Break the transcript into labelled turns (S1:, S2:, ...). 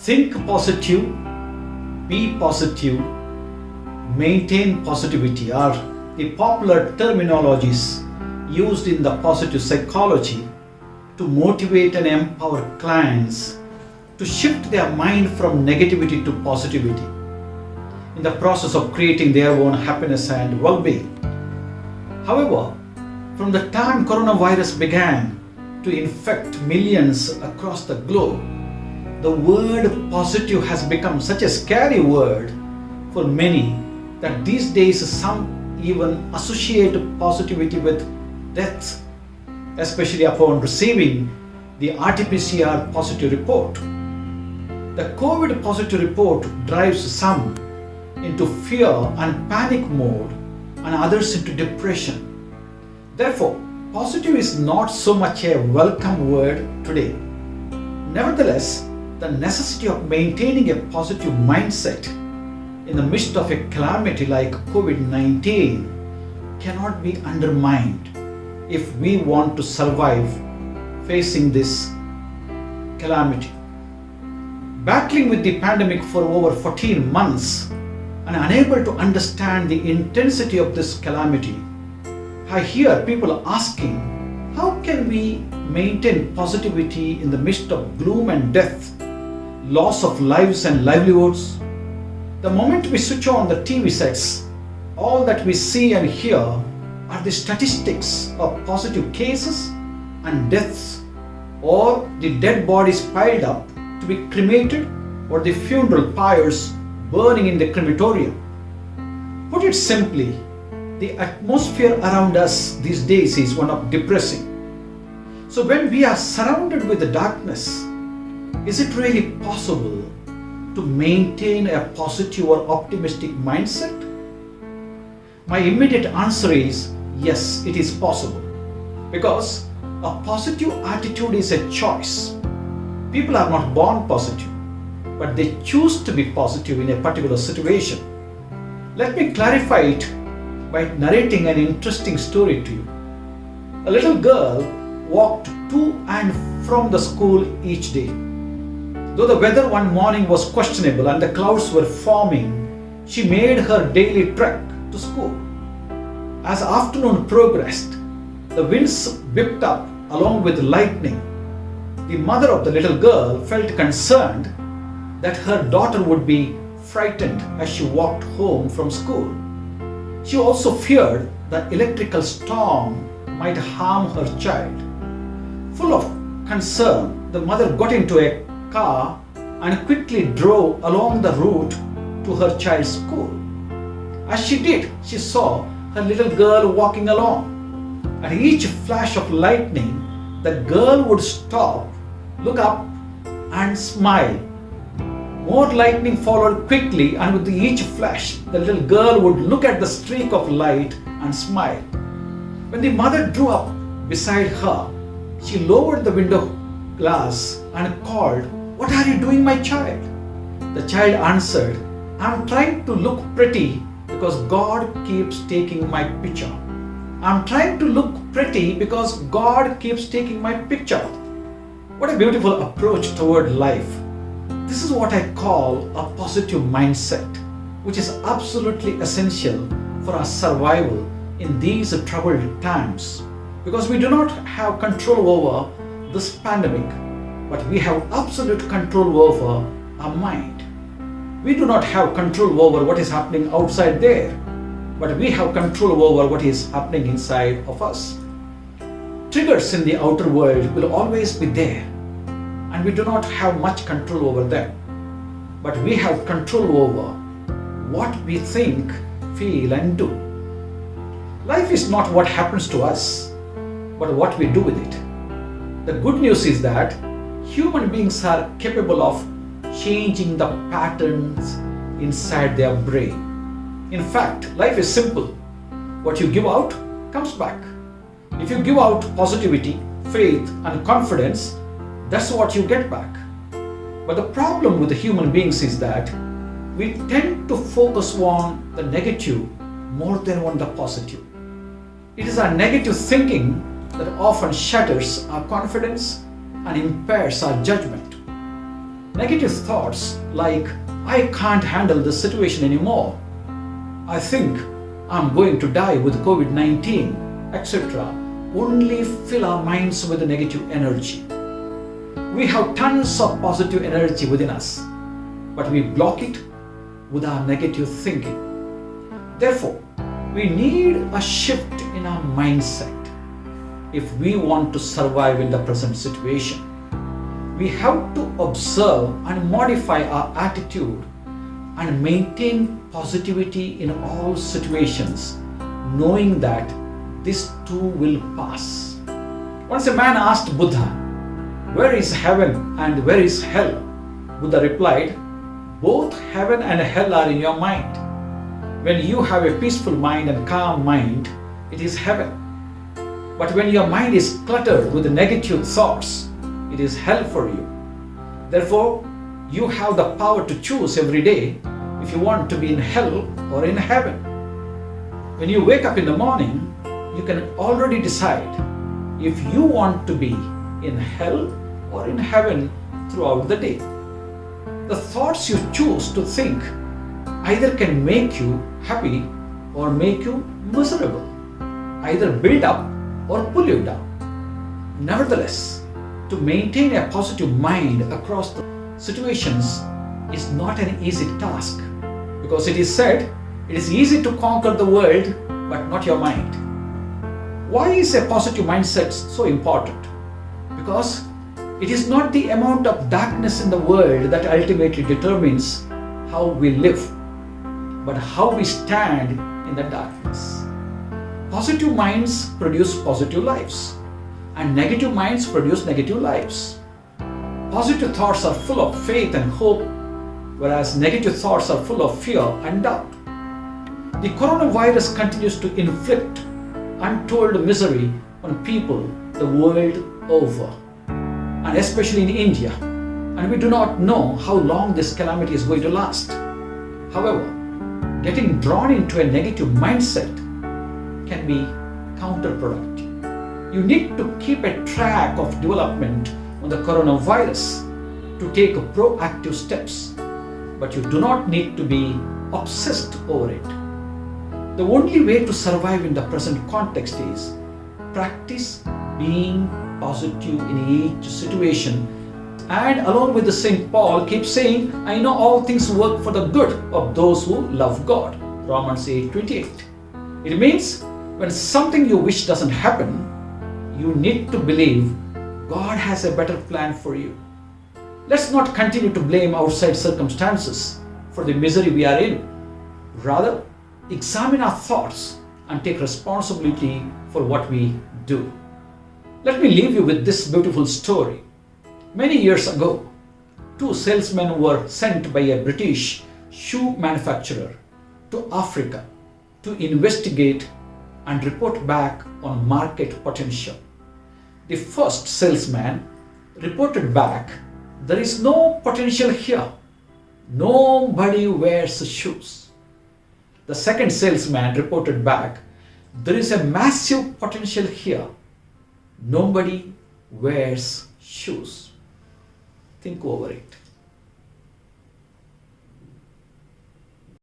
S1: Think positive, be positive, maintain positivity are the popular terminologies used in the positive psychology to motivate and empower clients to shift their mind from negativity to positivity in the process of creating their own happiness and well-being. However, from the time coronavirus began to infect millions across the globe, the word positive has become such a scary word for many that these days some even associate positivity with death, especially upon receiving the RT-PCR positive report. The COVID positive report drives some into fear and panic mode and others into depression. Therefore, positive is not so much a welcome word today. Nevertheless, the necessity of maintaining a positive mindset in the midst of a calamity like COVID-19 cannot be undermined if we want to survive facing this calamity. Battling with the pandemic for over 14 months and unable to understand the intensity of this calamity, I hear people asking, how can we maintain positivity in the midst of gloom and death, loss of lives and livelihoods? The moment we switch on the TV sets, all that we see and hear are the statistics of positive cases and deaths, or the dead bodies piled up to be cremated, or the funeral pyres burning in the crematorium. Put it simply, the atmosphere around us these days is one of depressing. So when we are surrounded with the darkness, is it really possible to maintain a positive or optimistic mindset? My immediate answer is yes, it is possible. Because a positive attitude is a choice. People are not born positive, but they choose to be positive in a particular situation. Let me clarify it by narrating an interesting story to you. A little girl walked to and from the school each day. Though the weather one morning was questionable and the clouds were forming, she made her daily trek to school. As afternoon progressed, the winds whipped up along with lightning. The mother of the little girl felt concerned that her daughter would be frightened as she walked home from school. She also feared the electrical storm might harm her child. Full of concern, the mother got into a car and quickly drove along the route to her child's school. As she did, she saw her little girl walking along. At each flash of lightning, the girl would stop, look up, and smile. More lightning followed quickly, and with each flash, the little girl would look at the streak of light and smile. When the mother drew up beside her, she lowered the window glass and called, "What are you doing, my child?" The child answered, "I'm trying to look pretty because God keeps taking my picture. I'm trying to look pretty because God keeps taking my picture." What a beautiful approach toward life. This is what I call a positive mindset, which is absolutely essential for our survival in these troubled times. Because we do not have control over this pandemic, but we have absolute control over our mind. We do not have control over what is happening outside there, but we have control over what is happening inside of us. Triggers in the outer world will always be there, and we do not have much control over them. But we have control over what we think, feel, and do. Life is not what happens to us, but what we do with it. The good news is that human beings are capable of changing the patterns inside their brain. In fact, life is simple. What you give out comes back. If you give out positivity, faith, and confidence, that's what you get back. But the problem with the human beings is that we tend to focus on the negative more than on the positive. It is our negative thinking that often shatters our confidence and impairs our judgment. Negative thoughts like, I can't handle this situation anymore, I think I'm going to die with COVID 19, etc., only fill our minds with negative energy. We have tons of positive energy within us, but we block it with our negative thinking. Therefore, we need a shift in our mindset if we want to survive in the present situation. We have to observe and modify our attitude and maintain positivity in all situations, knowing that this too will pass. Once a man asked Buddha, "Where is heaven and where is hell?" Buddha replied, "Both heaven and hell are in your mind. When you have a peaceful mind and calm mind, it is heaven. But when your mind is cluttered with negative thoughts, it is hell for you. Therefore, you have the power to choose every day if you want to be in hell or in heaven. When you wake up in the morning, you can already decide if you want to be in hell or in heaven throughout the day. The thoughts you choose to think either can make you happy or make you miserable, either build up or pull you down. Nevertheless, to maintain a positive mind across the situations is not an easy task, because it is said it is easy to conquer the world but not your mind. Why is a positive mindset so important? Because it is not the amount of darkness in the world that ultimately determines how we live, but how we stand in the darkness. Positive minds produce positive lives, and negative minds produce negative lives. Positive thoughts are full of faith and hope, whereas negative thoughts are full of fear and doubt. The coronavirus continues to inflict untold misery on people the world over, and especially in India, and we do not know how long this calamity is going to last. However, getting drawn into a negative mindset can be counterproductive. You need to keep a track of development on the coronavirus to take proactive steps, but you do not need to be obsessed over it. The only way to survive in the present context is practice being positive in each situation. And along with the St. Paul keeps saying, I know all things work for the good of those who love God. Romans 8:28. It means when something you wish doesn't happen, you need to believe God has a better plan for you. Let's not continue to blame outside circumstances for the misery we are in. Rather, examine our thoughts and take responsibility for what we do. Let me leave you with this beautiful story. Many years ago, two salesmen were sent by a British shoe manufacturer to Africa to investigate and report back on market potential. The first salesman reported back, there is no potential here. Nobody wears shoes. The second salesman reported back, there is a massive potential here. Nobody wears shoes. Think over it.